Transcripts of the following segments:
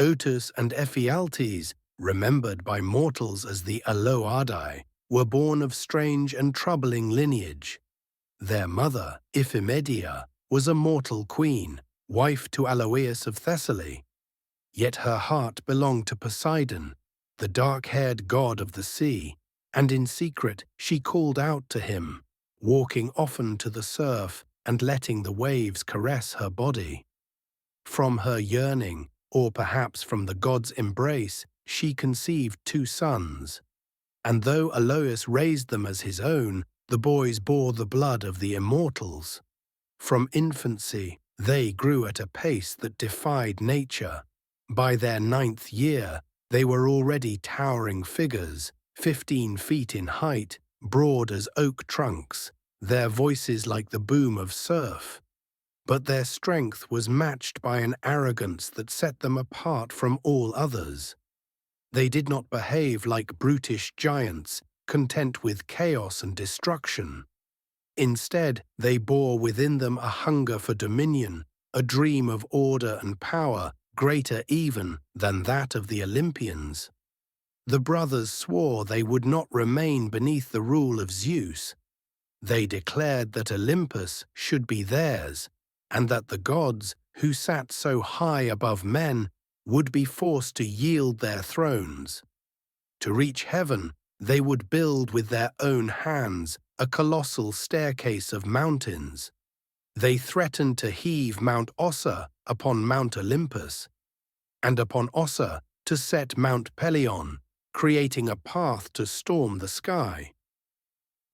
Otus and Ephialtes, remembered by mortals as the Aloadae, were born of strange and troubling lineage. Their mother, Iphimedia, was a mortal queen, wife to Aloeus of Thessaly. Yet her heart belonged to Poseidon, the dark-haired god of the sea, and in secret she called out to him, walking often to the surf and letting the waves caress her body. From her yearning, or perhaps from the god's embrace, she conceived 2 sons. And though Aloeus raised them as his own, the boys bore the blood of the immortals. From infancy, they grew at a pace that defied nature. By their 9th year, they were already towering figures, 15 feet in height, broad as oak trunks, their voices like the boom of surf. But their strength was matched by an arrogance that set them apart from all others. They did not behave like brutish giants, content with chaos and destruction. Instead, they bore within them a hunger for dominion, a dream of order and power, greater even than that of the Olympians. The brothers swore they would not remain beneath the rule of Zeus. They declared that Olympus should be theirs, and that the gods, who sat so high above men, would be forced to yield their thrones. To reach heaven, they would build with their own hands a colossal staircase of mountains. They threatened to heave Mount Ossa upon Mount Olympus, and upon Ossa to set Mount Pelion, creating a path to storm the sky.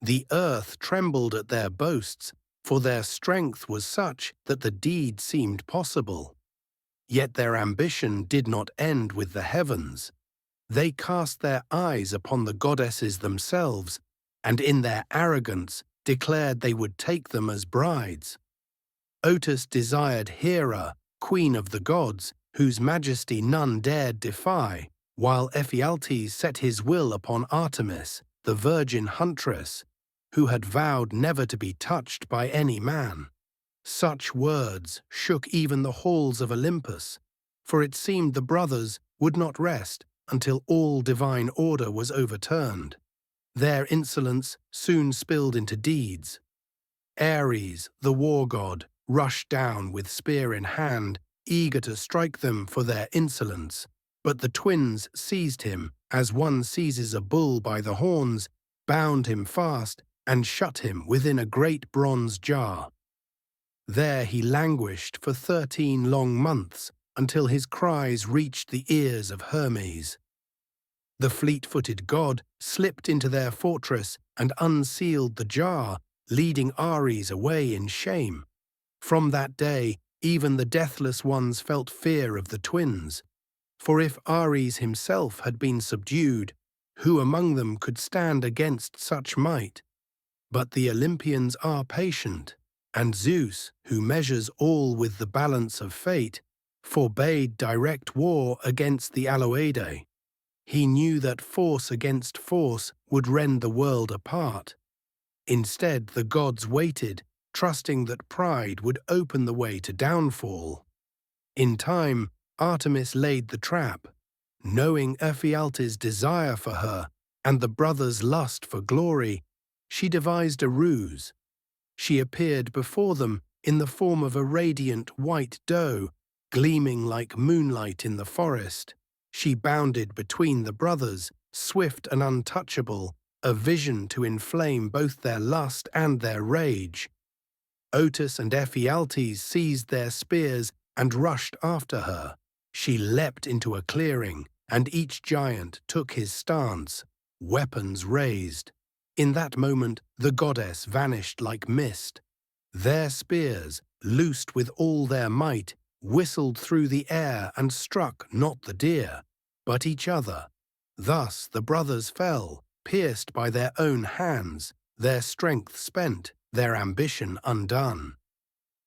The earth trembled at their boasts, for their strength was such that the deed seemed possible. Yet their ambition did not end with the heavens. They cast their eyes upon the goddesses themselves, and in their arrogance declared they would take them as brides. Otus desired Hera, queen of the gods, whose majesty none dared defy, while Ephialtes set his will upon Artemis, the virgin huntress, who had vowed never to be touched by any man. Such words shook even the halls of Olympus, for it seemed the brothers would not rest until all divine order was overturned. Their insolence soon spilled into deeds. Ares, the war god, rushed down with spear in hand, eager to strike them for their insolence. But the twins seized him, as one seizes a bull by the horns, bound him fast, and shut him within a great bronze jar. There he languished for 13 long months, until his cries reached the ears of Hermes. The fleet-footed god slipped into their fortress and unsealed the jar, leading Ares away in shame. From that day, even the deathless ones felt fear of the twins. For if Ares himself had been subdued, who among them could stand against such might? But the Olympians are patient, and Zeus, who measures all with the balance of fate, forbade direct war against the Aloadae. He knew that force against force would rend the world apart. Instead, the gods waited, trusting that pride would open the way to downfall. In time, Artemis laid the trap. Knowing Ephialtes' desire for her and the brothers' lust for glory, she devised a ruse. She appeared before them in the form of a radiant white doe, gleaming like moonlight in the forest. She bounded between the brothers, swift and untouchable, a vision to inflame both their lust and their rage. Otus and Ephialtes seized their spears and rushed after her. She leapt into a clearing, and each giant took his stance, weapons raised. In that moment, the goddess vanished like mist. Their spears, loosed with all their might, whistled through the air and struck not the deer, but each other. Thus the brothers fell, pierced by their own hands, their strength spent, their ambition undone.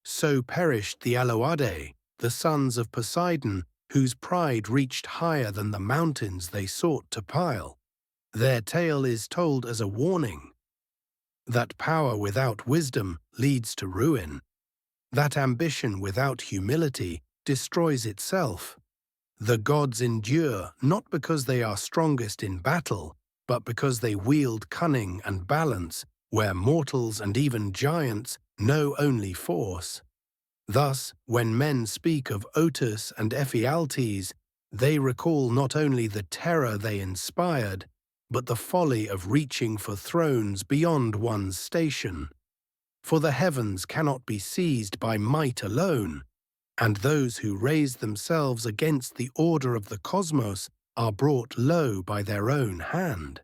So perished the Aloadae, the sons of Poseidon, whose pride reached higher than the mountains they sought to pile. Their tale is told as a warning that power without wisdom leads to ruin, that ambition without humility destroys itself. The gods endure not because they are strongest in battle, but because they wield cunning and balance where mortals and even giants know only force. Thus, when men speak of Otus and Ephialtes, they recall not only the terror they inspired, but the folly of reaching for thrones beyond one's station. For the heavens cannot be seized by might alone, and those who raise themselves against the order of the cosmos are brought low by their own hand.